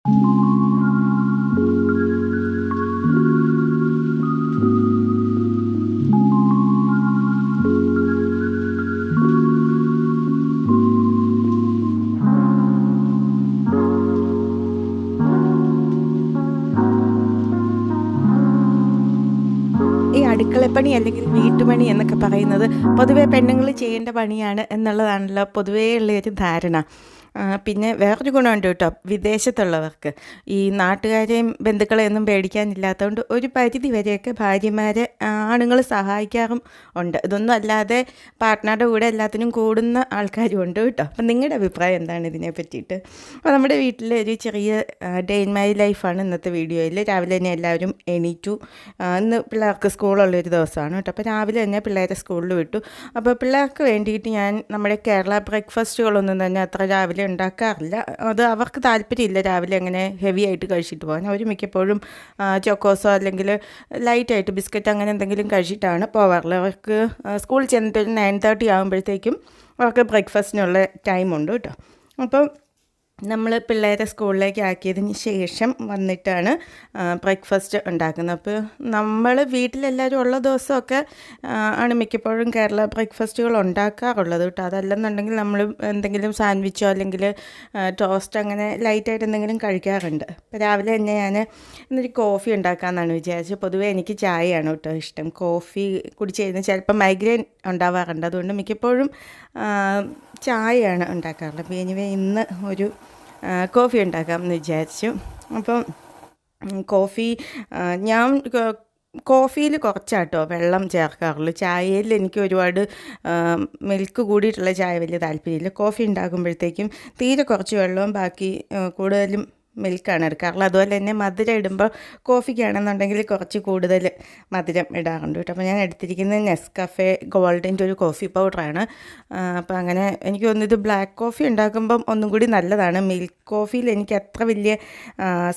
ഈ അടുക്കളപ്പണി അല്ലെങ്കിൽ വീട്ടുപണി എന്നൊക്കെ പറയുന്നത് പൊതുവേ പെണ്ണുങ്ങൾ ചെയ്യേണ്ട പണിയാണ് എന്നുള്ളതാണല്ലോ പൊതുവേ ഉള്ളൊരു ധാരണ. പിന്നെ വേറൊരു ഗുണമുണ്ട് കേട്ടോ വിദേശത്തുള്ളവർക്ക്. ഈ നാട്ടുകാരെയും ബന്ധുക്കളെയൊന്നും പേടിക്കാനില്ലാത്തതുകൊണ്ട് ഒരു പരിധി വരെയൊക്കെ ഭാര്യമാരെ ആണുങ്ങൾ സഹായിക്കാറും ഉണ്ട്. ഇതൊന്നും അല്ലാതെ പാർട്ട്ണറുടെ കൂടെ എല്ലാത്തിനും കൂടുന്ന ആൾക്കാരും ഉണ്ട് കേട്ടോ. അപ്പം നിങ്ങളുടെ അഭിപ്രായം എന്താണ് ഇതിനെ പറ്റിയിട്ട്? അപ്പോൾ നമ്മുടെ വീട്ടിൽ ഒരു ചെറിയ ഡേ ഇൻ മൈ ലൈഫാണ് ഇന്നത്തെ വീഡിയോയിൽ. രാവിലെ തന്നെ എല്ലാവരും എണീറ്റു. ഇന്ന് പിള്ളേർക്ക് സ്കൂളുള്ളൊരു ദിവസമാണ് കേട്ടോ. അപ്പോൾ രാവിലെ തന്നെ പിള്ളേരെ സ്കൂളിൽ വിട്ടു. അപ്പോൾ പിള്ളേർക്ക് വേണ്ടിയിട്ട് ഞാൻ നമ്മുടെ കേരള ബ്രേക്ക്ഫാസ്റ്റുകളൊന്നും തന്നെ അത്ര രാവിലെ ഉണ്ടാക്കാറില്ല. അത് അവർക്ക് താല്പര്യമില്ല രാവിലെ അങ്ങനെ ഹെവി ആയിട്ട് കഴിച്ചിട്ട് പോകാൻ. അവർ മിക്കപ്പോഴും ചോക്കോസോ അല്ലെങ്കിൽ ലൈറ്റായിട്ട് ബിസ്ക്കറ്റ് അങ്ങനെ എന്തെങ്കിലും കഴിച്ചിട്ടാണ് പോവാറുള്ളത്. അവർക്ക് സ്കൂളിൽ ചെന്നിട്ട് 9:30 ആകുമ്പോഴത്തേക്കും അവർക്ക് ബ്രേക്ക്ഫാസ്റ്റിനുള്ള ടൈമുണ്ട് കേട്ടോ. അപ്പം നമ്മൾ പിള്ളേരെ സ്കൂളിലേക്ക് ആക്കിയതിന് ശേഷം വന്നിട്ടാണ് ബ്രേക്ക്ഫാസ്റ്റ് ഉണ്ടാക്കുന്നത്. അപ്പോൾ നമ്മൾ വീട്ടിലെല്ലാവരും ഉള്ള ദിവസമൊക്കെ ആണ് മിക്കപ്പോഴും കേരള ബ്രേക്ക്ഫാസ്റ്റുകൾ ഉണ്ടാക്കാറുള്ളത് കേട്ടോ. അതല്ലെന്നുണ്ടെങ്കിൽ നമ്മൾ എന്തെങ്കിലും സാൻഡ്വിച്ചോ അല്ലെങ്കിൽ ടോസ്റ്റ് അങ്ങനെ ലൈറ്റായിട്ട് എന്തെങ്കിലും കഴിക്കാറുണ്ട്. അപ്പോൾ രാവിലെ തന്നെ ഞാൻ ഇന്നൊരു കോഫി ഉണ്ടാക്കാമെന്നാണ് വിചാരിച്ചത്. പൊതുവേ എനിക്ക് ചായയാണ് കേട്ടോ ഇഷ്ടം. കോഫി കുടിച്ച് കഴിഞ്ഞാൽ ചിലപ്പോൾ മൈഗ്രെയിൻ ഉണ്ടാവാറുണ്ട്. അതുകൊണ്ട് മിക്കപ്പോഴും ചായയാണ് ഉണ്ടാക്കാറുള്ളത്. അപ്പോൾ എനിവേ ഇന്ന് ഒരു കോഫി ഉണ്ടാക്കാമെന്ന് വിചാരിച്ചു. അപ്പം കോഫി ഞാൻ കോഫിയിൽ കുറച്ചാട്ടോ വെള്ളം ചേർക്കാറുള്ളൂ. ചായയിൽ എനിക്ക് ഒരുപാട് മിൽക്ക് കൂടിയിട്ടുള്ള ചായ വലിയ താല്പര്യമില്ല. കോഫി ഉണ്ടാക്കുമ്പോഴത്തേക്കും തീരെ കുറച്ച് വെള്ളവും ബാക്കി കൂടുതലും മിൽക്കാണ് എടുക്കാറുള്ളത്. അതുപോലെ തന്നെ മധുരം ഇടുമ്പോൾ കോഫിക്കാണെന്നുണ്ടെങ്കിൽ കുറച്ച് കൂടുതൽ മധുരം ഇടാറുണ്ട് കേട്ടോ. അപ്പോൾ ഞാൻ എടുത്തിരിക്കുന്നത് നെസ്കഫെ ഗോൾഡിൻ്റെ ഒരു കോഫി പൗഡറാണ്. അപ്പോൾ അങ്ങനെ എനിക്ക് തോന്നുന്നു ഇത് ബ്ലാക്ക് കോഫി ഉണ്ടാക്കുമ്പം ഒന്നും കൂടി നല്ലതാണ്. മിൽക്ക് കോഫിയിൽ എനിക്ക് അത്ര വലിയ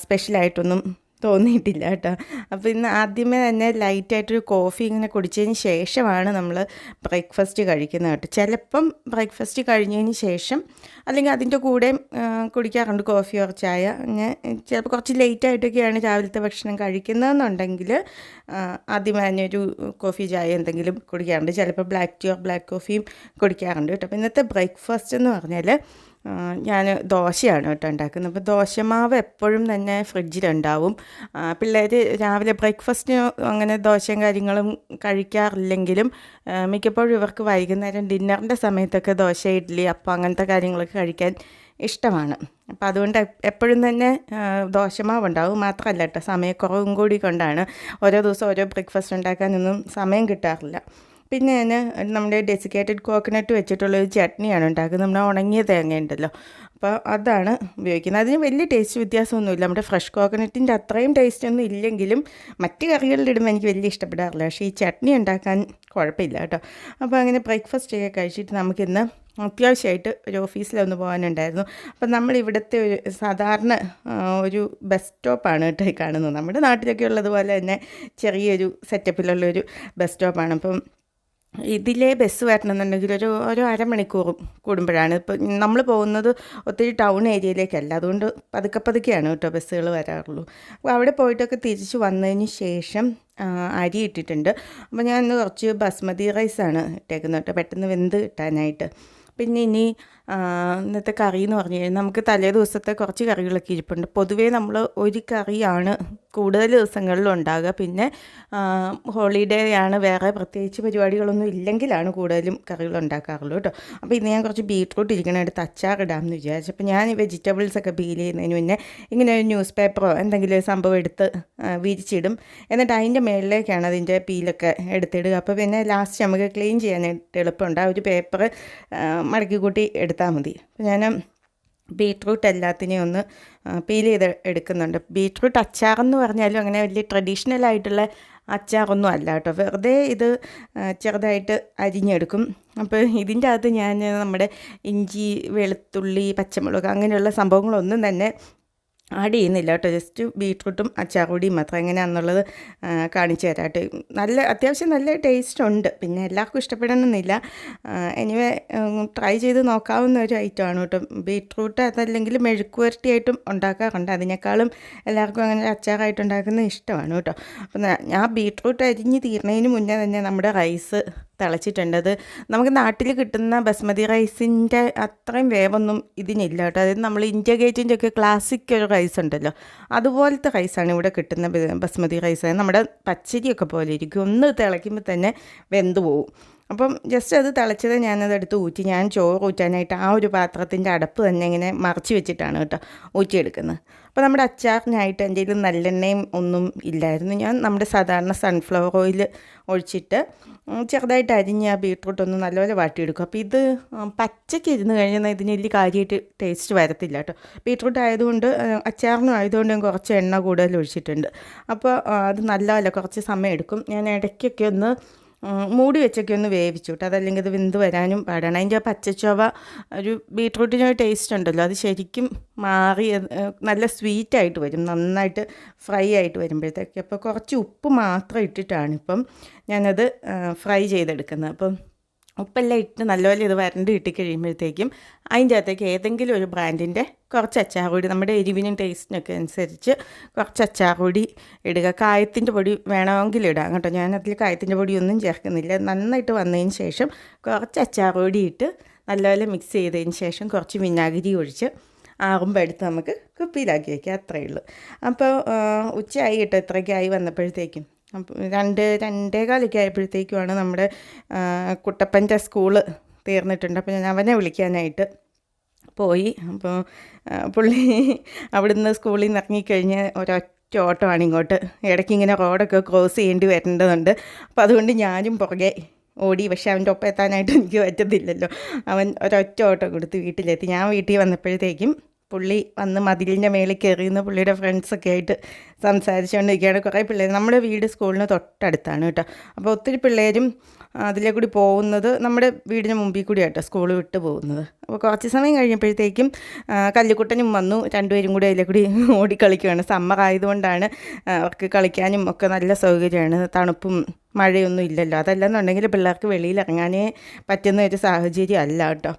സ്പെഷ്യലായിട്ടൊന്നും തോന്നിയിട്ടില്ല കേട്ടോ. അപ്പോൾ ഇന്ന് ആദ്യമേ തന്നെ ലൈറ്റായിട്ടൊരു കോഫി ഇങ്ങനെ കുടിച്ചതിന് ശേഷമാണ് നമ്മൾ ബ്രേക്ക്ഫാസ്റ്റ് കഴിക്കുന്നത് കേട്ടോ. ചിലപ്പം ബ്രേക്ക്ഫാസ്റ്റ് കഴിഞ്ഞതിന് ശേഷം അല്ലെങ്കിൽ അതിൻ്റെ കൂടെ കുടിക്കാറുണ്ട് കോഫി ഓർ ചായ. ഞാൻ ചിലപ്പോൾ കുറച്ച് ലേറ്റായിട്ടൊക്കെയാണ് രാവിലത്തെ ഭക്ഷണം കഴിക്കുന്നതെന്നുണ്ടെങ്കിൽ ആദ്യമേ തന്നെ ഒരു കോഫി ചായ എന്തെങ്കിലും കുടിക്കാറുണ്ട്. ചിലപ്പോൾ ബ്ലാക്ക് ടീ ഓർ ബ്ലാക്ക് കോഫിയും കുടിക്കാറുണ്ട് കേട്ടോ. അപ്പോൾ ഇന്നത്തെ ബ്രേക്ക്ഫാസ്റ്റ് എന്ന് പറഞ്ഞാൽ ഞാൻ ദോശയാണ് കേട്ടോ ഉണ്ടാക്കുന്നത്. അപ്പോൾ ദോശമാവ് എപ്പോഴും തന്നെ ഫ്രിഡ്ജിലുണ്ടാവും. പിള്ളേർ രാവിലെ ബ്രേക്ക്ഫാസ്റ്റിന് അങ്ങനെ ദോശയും കാര്യങ്ങളും കഴിക്കാറില്ലെങ്കിലും മിക്കപ്പോഴും ഇവർക്ക് വൈകുന്നേരം ഡിന്നറിൻ്റെ സമയത്തൊക്കെ ദോശ, ഇഡ്ഡലി, അപ്പം അങ്ങനത്തെ കാര്യങ്ങളൊക്കെ കഴിക്കാൻ ഇഷ്ടമാണ്. അപ്പോൾ അതുകൊണ്ട് എപ്പോഴും തന്നെ ദോശമാവ് ഉണ്ടാവും. മാത്രമല്ല കേട്ടോ സമയക്കുറവും കൂടി കൊണ്ടാണ് ഓരോ ദിവസം ഓരോ ബ്രേക്ക്ഫാസ്റ്റ് ഉണ്ടാക്കാനൊന്നും സമയം കിട്ടാറില്ല. പിന്നെ ഞാൻ നമ്മുടെ ഡെസിക്കേറ്റഡ് കോക്കനട്ട് വെച്ചിട്ടുള്ളൊരു ചട്നിയാണ് ഉണ്ടാക്കുന്നത്. നമ്മുടെ ഉണങ്ങിയ തേങ്ങ ഉണ്ടല്ലോ, അപ്പോൾ അതാണ് ഉപയോഗിക്കുന്നത്. അതിന് വലിയ ടേസ്റ്റ് വ്യത്യാസമൊന്നുമില്ല. നമ്മുടെ ഫ്രഷ് കോക്കനട്ടിൻ്റെ അത്രയും ടേസ്റ്റ് ഒന്നും ഇല്ലെങ്കിലും മറ്റ് കറികളിലിടുമ്പോൾ എനിക്ക് വലിയ ഇഷ്ടപ്പെടാറില്ല. പക്ഷേ ഈ ചട്നി ഉണ്ടാക്കാൻ കുഴപ്പമില്ല കേട്ടോ. അപ്പോൾ അങ്ങനെ ബ്രേക്ക്ഫാസ്റ്റ് ഒക്കെ കഴിച്ചിട്ട് നമുക്കിന്ന് അത്യാവശ്യമായിട്ട് ഒരു ഓഫീസിലൊന്ന് പോകാനുണ്ടായിരുന്നു. അപ്പം നമ്മൾ ഇവിടുത്തെ ഒരു സാധാരണ ഒരു ബസ് സ്റ്റോപ്പാണ് കേട്ടോ കാണുന്നത്. നമ്മുടെ നാട്ടിലൊക്കെ ഉള്ളതുപോലെ തന്നെ ചെറിയൊരു സെറ്റപ്പിലുള്ളൊരു ബസ് സ്റ്റോപ്പാണ്. അപ്പം ഇതിലെ ബസ് വരണമെന്നുണ്ടെങ്കിൽ ഒരു അരമണിക്കൂറും കൂടുമ്പോഴാണ്. ഇപ്പം നമ്മൾ പോകുന്നത് ഒത്തിരി ടൗൺ ഏരിയയിലേക്കല്ല, അതുകൊണ്ട് പതുക്കെയാണ് കേട്ടോ ബസ്സുകൾ വരാറുള്ളൂ. അപ്പോൾ അവിടെ പോയിട്ടൊക്കെ തിരിച്ച് വന്നതിന് ശേഷം അരി ഇട്ടിട്ടുണ്ട്. അപ്പോൾ ഞാൻ ഇന്ന് കുറച്ച് ബസ്മതി റൈസാണ് ഇട്ടേക്കുന്നത് കേട്ടോ, പെട്ടെന്ന് വെന്ത് കിട്ടാനായിട്ട്. പിന്നെ ഇനി ഇന്നത്തെ കറി എന്ന് പറഞ്ഞു കഴിഞ്ഞാൽ നമുക്ക് തലേ ദിവസത്തെ കുറച്ച് കറികളൊക്കെ ഇരിപ്പുണ്ട്. പൊതുവേ നമ്മൾ ഒരു കറിയാണ് കൂടുതൽ ദിവസങ്ങളിലും ഉണ്ടാകുക. പിന്നെ ഹോളിഡേ ആണ്, വേറെ പ്രത്യേകിച്ച് പരിപാടികളൊന്നും ഇല്ലെങ്കിലാണ് കൂടുതലും കറികൾ ഉണ്ടാക്കാറുള്ളൂ കേട്ടോ. അപ്പോൾ ഇന്ന് ഞാൻ കുറച്ച് ബീട്രൂട്ട് എടുത്ത് അച്ചാറിടാമെന്ന് വിചാരിച്ചു. അപ്പോൾ ഞാൻ ഈ വെജിറ്റബിൾസൊക്കെ പീൽ ചെയ്യുന്നതിന് മുന്നേ ഇങ്ങനെ ഒരു ന്യൂസ് പേപ്പറോ എന്തെങ്കിലും ഒരു സംഭവം എടുത്ത് വിരിച്ചിടും. എന്നിട്ട് അതിൻ്റെ മേളിലേക്കാണ് അതിൻ്റെ പീലൊക്കെ എടുത്തിടുക. അപ്പോൾ പിന്നെ ലാസ്റ്റ് നമുക്ക് ക്ലീൻ ചെയ്യാനായിട്ട് എളുപ്പമുണ്ട്. ആ ഒരു പേപ്പർ മടക്കി കൂട്ടി എടുത്താൽ മതി. അപ്പോൾ ഞാൻ ബീട്രൂട്ട് എല്ലാത്തിനെയും ഒന്ന് പീൽ ചെയ്ത് എടുക്കുന്നുണ്ട്. ബീട്രൂട്ട് അച്ചാറെന്ന് പറഞ്ഞാലും അങ്ങനെ വലിയ ട്രഡീഷണൽ ആയിട്ടുള്ള അച്ചാറൊന്നും അല്ല കേട്ടോ. വെറുതെ ഇത് ചെറുതായിട്ട് അരിഞ്ഞെടുക്കും. അപ്പോൾ ഇതിൻ്റെ അകത്ത് ഞാൻ നമ്മുടെ ഇഞ്ചി, വെളുത്തുള്ളി, പച്ചമുളക് അങ്ങനെയുള്ള സംഭവങ്ങളൊന്നും തന്നെ ആഡ് ചെയ്യുന്നില്ല കേട്ടോ. ജസ്റ്റ് ബീട്രൂട്ടും അച്ചാറുപൊടിയും മാത്രം എങ്ങനെയാണെന്നുള്ളത് കാണിച്ചു തരാം കേട്ടോ. അത്യാവശ്യം നല്ല ടേസ്റ്റ് ഉണ്ട്. പിന്നെ എല്ലാവർക്കും ഇഷ്ടപ്പെടണമെന്നില്ല. എനിവേ ട്രൈ ചെയ്ത് നോക്കാവുന്ന ഒരു ഐറ്റമാണ് കേട്ടോ. ബീട്രൂട്ട് അതല്ലെങ്കിൽ മെഴുക്ക് പുരട്ടിയായിട്ടും ഉണ്ടാക്കാറുണ്ട്. അതിനേക്കാളും എല്ലാവർക്കും അങ്ങനെ അച്ചാറായിട്ട് ഉണ്ടാക്കുന്നത് ഇഷ്ടമാണ് കേട്ടോ. അപ്പം ഞാൻ ബീട്രൂട്ട് അരിഞ്ഞ് തീർന്നതിന് മുന്നേ തന്നെ നമ്മുടെ റൈസ് തിളച്ചിട്ടുണ്ട്. അത് നമുക്ക് നാട്ടിൽ കിട്ടുന്ന ബസ്മതി റൈസിൻ്റെ അത്രയും വേവൊന്നും ഇതിനില്ല കേട്ടോ. അതായത് നമ്മൾ ഇന്ത്യ ഗേറ്റിൻ്റെ ഒക്കെ ക്ലാസിക് ഒരു റൈസ് ഉണ്ടല്ലോ, അതുപോലത്തെ റൈസാണ് ഇവിടെ കിട്ടുന്ന ബസ്മതി റൈസ്. നമ്മുടെ പച്ചരിയൊക്കെ പോലെ ഇരിക്കും. ഒന്ന് തിളയ്ക്കുമ്പോൾ തന്നെ വെന്ത് പോവും. അപ്പം ജസ്റ്റ് അത് തിളച്ചത് ഞാനതെടുത്ത് ഊറ്റി, ഞാൻ ചോറ് ഊറ്റാനായിട്ട് ആ ഒരു പാത്രത്തിൻ്റെ അടപ്പ് തന്നെ ഇങ്ങനെ മറച്ച് വെച്ചിട്ടാണ് കേട്ടോ ഊറ്റിയെടുക്കുന്നത്. അപ്പോൾ നമ്മുടെ അച്ചാറിനായിട്ട് എൻ്റെ കയ്യിൽ നല്ലെണ്ണയും ഒന്നും ഇല്ലായിരുന്നു. ഞാൻ നമ്മുടെ സാധാരണ സൺഫ്ലവർ ഓയിൽ ഒഴിച്ചിട്ട് ചെറുതായിട്ട് അരിഞ്ഞ് ആ ബീട്രൂട്ടൊന്ന് നല്ലപോലെ വാട്ടിയെടുക്കും. അപ്പോൾ ഇത് പച്ചയ്ക്ക് ഇരുന്ന് കഴിഞ്ഞാൽ ഇതിന് വലിയ കാര്യമായിട്ട് ടേസ്റ്റ് വരത്തില്ല കേട്ടോ. ബീട്രൂട്ട് ആയതുകൊണ്ട് അച്ചാറിനും ആയതുകൊണ്ട് ഞാൻ കുറച്ച് എണ്ണ കൂടുതൽ ഒഴിച്ചിട്ടുണ്ട്. അപ്പോൾ അത് നല്ലപോലെ കുറച്ച് സമയം എടുക്കും. ഞാൻ ഇടയ്ക്കൊക്കെ ഒന്ന് മൂടി വെച്ചൊക്കെ ഒന്ന് വേവിച്ചു കേട്ടോ. അതല്ലെങ്കിൽ അത് വെന്ത് വരാനും പാടാണ്. അതിൻ്റെ ആ പച്ചച്ചൊവ ഒരു ബീട്രൂട്ടിനൊരു ടേസ്റ്റ് ഉണ്ടല്ലോ, അത് ശരിക്കും മാറി നല്ല സ്വീറ്റായിട്ട് വരും, നന്നായിട്ട് ഫ്രൈ ആയിട്ട് വരുമ്പോഴത്തേക്ക്. അപ്പോൾ കുറച്ച് ഉപ്പ് മാത്രം ഇട്ടിട്ടാണ് ഇപ്പം ഞാനത് ഫ്രൈ ചെയ്തെടുക്കുന്നത്. അപ്പം ഉപ്പെല്ലാം ഇട്ട് നല്ലപോലെ ഇത് വരണ്ട് കിട്ടിക്കഴിയുമ്പോഴത്തേക്കും അതിൻ്റെ അകത്തേക്ക് ഏതെങ്കിലും ഒരു ബ്രാൻഡിൻ്റെ കുറച്ച് അച്ചാറുപൊടി, നമ്മുടെ എരിവിനും ടേസ്റ്റിനൊക്കെ അനുസരിച്ച് കുറച്ച് അച്ചാറുപൊടി ഇടുക. കായത്തിൻ്റെ പൊടി വേണമെങ്കിൽ ഇടാം കേട്ടോ. ഞാനതിൽ കായത്തിൻ്റെ പൊടിയൊന്നും ചേർക്കുന്നില്ല. നന്നായിട്ട് വന്നതിന് ശേഷം കുറച്ച് അച്ചാറുപൊടി ഇട്ട് നല്ലപോലെ മിക്സ് ചെയ്തതിന് ശേഷം കുറച്ച് വിനാഗിരി ഒഴിച്ച് ആറുമ്പോൾ എടുത്ത് നമുക്ക് കുപ്പിയിലാക്കി വയ്ക്കുക. അത്രയേ ഉള്ളൂ. അപ്പോൾ ഉച്ചയായി കേട്ടോ. ഇത്രയ്ക്കായി വന്നപ്പോഴത്തേക്കും അപ്പോൾ 2-2:15 ആയപ്പോഴത്തേക്കുമാണ് നമ്മുടെ കുട്ടപ്പൻ്റെ സ്കൂള് തീർന്നിട്ടുണ്ട്. അപ്പോൾ ഞാൻ അവനെ വിളിക്കാനായിട്ട് പോയി. അപ്പോൾ പുള്ളി അവിടുന്ന് സ്കൂളിൽ നിന്ന് ഇറങ്ങിക്കഴിഞ്ഞ് ഒരൊറ്റ ഓട്ടമാണ് ഇങ്ങോട്ട്. ഇടയ്ക്ക് ഇങ്ങനെ റോഡൊക്കെ ക്രോസ് ചെയ്യേണ്ടി വരേണ്ടതുണ്ട്. അപ്പോൾ അതുകൊണ്ട് ഞാനും പുറകെ ഓടി. പക്ഷെ അവൻ്റെ ഒപ്പം എത്താനായിട്ട് എനിക്ക് പറ്റത്തില്ലല്ലോ. അവൻ ഒരൊറ്റ ഓട്ടം കൊടുത്ത് വീട്ടിലെത്തി. ഞാൻ വീട്ടിൽ വന്നപ്പോഴത്തേക്കും പുള്ളി വന്ന് മതിലിൻ്റെ മേളിൽ കയറിയുന്ന പുള്ളിയുടെ ഫ്രണ്ട്സൊക്കെ ആയിട്ട് സംസാരിച്ചുകൊണ്ടിരിക്കുകയാണ്. കുറേ പിള്ളേർ, നമ്മുടെ വീട് സ്കൂളിന് തൊട്ടടുത്താണ് കേട്ടോ. അപ്പോൾ ഒത്തിരി പിള്ളേരും അതിലേ കൂടി പോകുന്നത് നമ്മുടെ വീടിന് മുമ്പിൽ കൂടി ആട്ടോ സ്കൂൾ വിട്ട് പോകുന്നത്. അപ്പോൾ കുറച്ച് സമയം കഴിഞ്ഞപ്പോഴത്തേക്കും കല്ലുക്കുട്ടനും വന്നു. രണ്ടുപേരും കൂടി അതിലേ കൂടി ഓടിക്കളിക്കുകയാണ്. സമ്മർ ആയതുകൊണ്ടാണ് അവർക്ക് കളിക്കാനും ഒക്കെ നല്ല സൗകര്യമാണ്. തണുപ്പും മഴയൊന്നും ഇല്ലല്ലോ. അതല്ലെന്നുണ്ടെങ്കിൽ പിള്ളേർക്ക് വെളിയിൽ ഇറങ്ങാനേ പറ്റുന്ന ഒരു സാഹചര്യം അല്ല കേട്ടോ.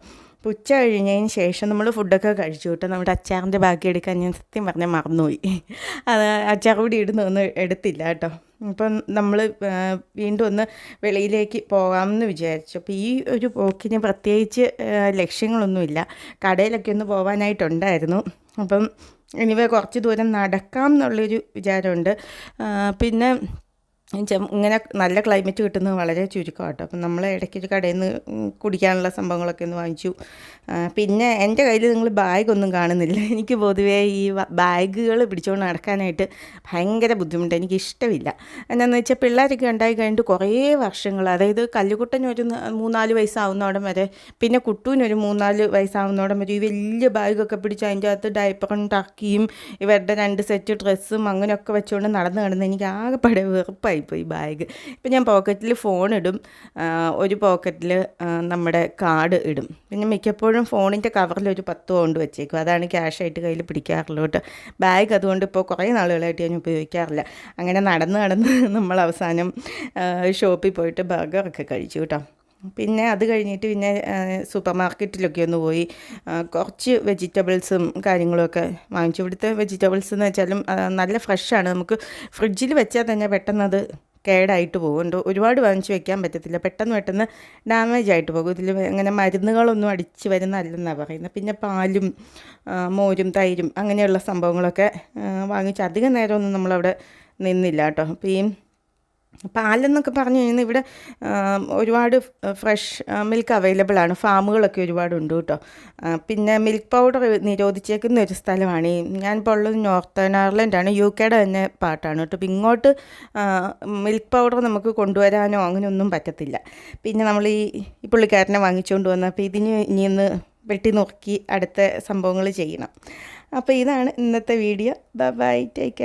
ഉച്ച കഴിഞ്ഞതിന് ശേഷം നമ്മൾ ഫുഡൊക്കെ കഴിച്ചു കേട്ടോ. നമ്മുടെ അച്ചാറിൻ്റെ ബാക്കി എടുക്കാൻ ഞാൻ സത്യം പറഞ്ഞാൽ മറന്നുപോയി. അത് അച്ചാർ കൂടി ഇടുന്നൊന്നും എടുത്തില്ല കേട്ടോ. അപ്പം നമ്മൾ വീണ്ടും ഒന്ന് വെളിയിലേക്ക് പോകാമെന്ന് വിചാരിച്ചു. അപ്പോൾ ഈ ഒരു പോക്കിന് പ്രത്യേകിച്ച് ലക്ഷ്യങ്ങളൊന്നുമില്ല. കടയിലൊക്കെ ഒന്ന് പോകാനായിട്ടുണ്ടായിരുന്നു. അപ്പം എനിവേ കുറച്ച് ദൂരം നടക്കാം എന്നുള്ളൊരു വിചാരമുണ്ട്. പിന്നെ ഇങ്ങനെ നല്ല ക്ലൈമറ്റ് കിട്ടുന്നത് വളരെ ചുരുക്കം കേട്ടോ. അപ്പം നമ്മൾ ഇടയ്ക്കൊരു കടയിൽ നിന്ന് കുടിക്കാനുള്ള സംഭവങ്ങളൊക്കെ ഒന്ന് വാങ്ങിച്ചു. പിന്നെ എൻ്റെ കയ്യിൽ നിങ്ങൾ ബാഗൊന്നും കാണുന്നില്ല. എനിക്ക് പൊതുവേ ഈ ബാഗുകൾ പിടിച്ചുകൊണ്ട് നടക്കാനായിട്ട് ഭയങ്കര ബുദ്ധിമുട്ട്. എനിക്കിഷ്ടമില്ല. എന്നാന്ന് വെച്ചാൽ പിള്ളേരൊക്കെ ഉണ്ടായി കഴിഞ്ഞിട്ട് കുറേ വർഷങ്ങൾ, അതായത് കല്ലുകുട്ടന് ഒരു 3-4 വയസ്സാവുന്നോടം വരെ, പിന്നെ കുട്ടൂനൊരു 3-4 വയസ്സാവുന്നോടം വരെ ഈ വലിയ ബാഗൊക്കെ പിടിച്ച് അതിൻ്റെ അകത്ത് ഡയപ്പറും ടർക്കിയും ഇവരുടെ 2 സെറ്റ് ഡ്രസ്സും അങ്ങനെയൊക്കെ വെച്ചുകൊണ്ട് നടന്ന് എനിക്ക് ആകെപ്പാടെ വെറുപ്പായിപ്പോയി ബാഗ്. ഇപ്പം ഞാൻ പോക്കറ്റിൽ ഫോൺ ഇടും, ഒരു പോക്കറ്റിൽ നമ്മുടെ കാർഡ് ഇടും. പിന്നെ മിക്കപ്പോഴും ഫോണിൻ്റെ കവറിലൊരു 10 പൗണ്ട് വെച്ചേക്കും. അതാണ് ക്യാഷായിട്ട് കയ്യിൽ പിടിക്കാറുള്ളൂ കേട്ടോ. ബാഗ് അതുകൊണ്ട് ഇപ്പോൾ കുറേ നാളുകളായിട്ട് ഞാൻ ഉപയോഗിക്കാറില്ല. അങ്ങനെ നടന്ന് നമ്മൾ അവസാനം ഷോപ്പിൽ പോയിട്ട് ബർഗറൊക്കെ കഴിച്ചു കേട്ടോ. പിന്നെ അത് കഴിഞ്ഞിട്ട് പിന്നെ സൂപ്പർ മാർക്കറ്റിലൊക്കെ ഒന്ന് പോയി കുറച്ച് വെജിറ്റബിൾസും കാര്യങ്ങളുമൊക്കെ വാങ്ങിച്ചു. ഇവിടുത്തെ വെജിറ്റബിൾസ് എന്ന് വെച്ചാലും നല്ല ഫ്രഷാണ്. നമുക്ക് ഫ്രിഡ്ജിൽ വെച്ചാൽ തന്നെ പെട്ടെന്നത് കേടായിട്ട് പോകും. ഒരുപാട് വാങ്ങിച്ച് വെക്കാൻ പറ്റത്തില്ല. പെട്ടെന്ന് ഡാമേജ് ആയിട്ട് പോകും. ഇതിൽ അങ്ങനെ മരുന്നുകളൊന്നും അടിച്ച് വരുന്നതല്ലെന്നാണ് പറയുന്നത്. പിന്നെ പാലും മോരും തൈരും അങ്ങനെയുള്ള സംഭവങ്ങളൊക്കെ വാങ്ങിച്ച് അധികം നേരമൊന്നും നമ്മളവിടെ നിന്നില്ല കേട്ടോ. അപ്പോൾ ഈ പാലെന്നൊക്കെ പറഞ്ഞു കഴിഞ്ഞാൽ ഇവിടെ ഒരുപാട് ഫ്രഷ് മിൽക്ക് അവൈലബിൾ ആണ്. ഫാമുകളൊക്കെ ഒരുപാടുണ്ട് കേട്ടോ. പിന്നെ മിൽക്ക് പൗഡർ നിരോധിച്ചേക്കുന്ന ഒരു സ്ഥലമാണ് ഞാനിപ്പോൾ ഉള്ളത്. നോർത്തേൺ അയർലൻഡാണ്, UK തന്നെ പാർട്ടാണ് കേട്ടോ. അപ്പോൾ ഇങ്ങോട്ട് മിൽക്ക് പൗഡർ നമുക്ക് കൊണ്ടുവരാനോ അങ്ങനെയൊന്നും പറ്റത്തില്ല. പിന്നെ നമ്മൾ ഈ പുള്ളിക്കാരനെ വാങ്ങിച്ചുകൊണ്ട് വന്ന, അപ്പോൾ ഇനിയൊന്ന് വെട്ടി നോക്കി അടുത്ത സംഭവങ്ങൾ ചെയ്യണം. അപ്പോൾ ഇതാണ് ഇന്നത്തെ വീഡിയോ. By, take care.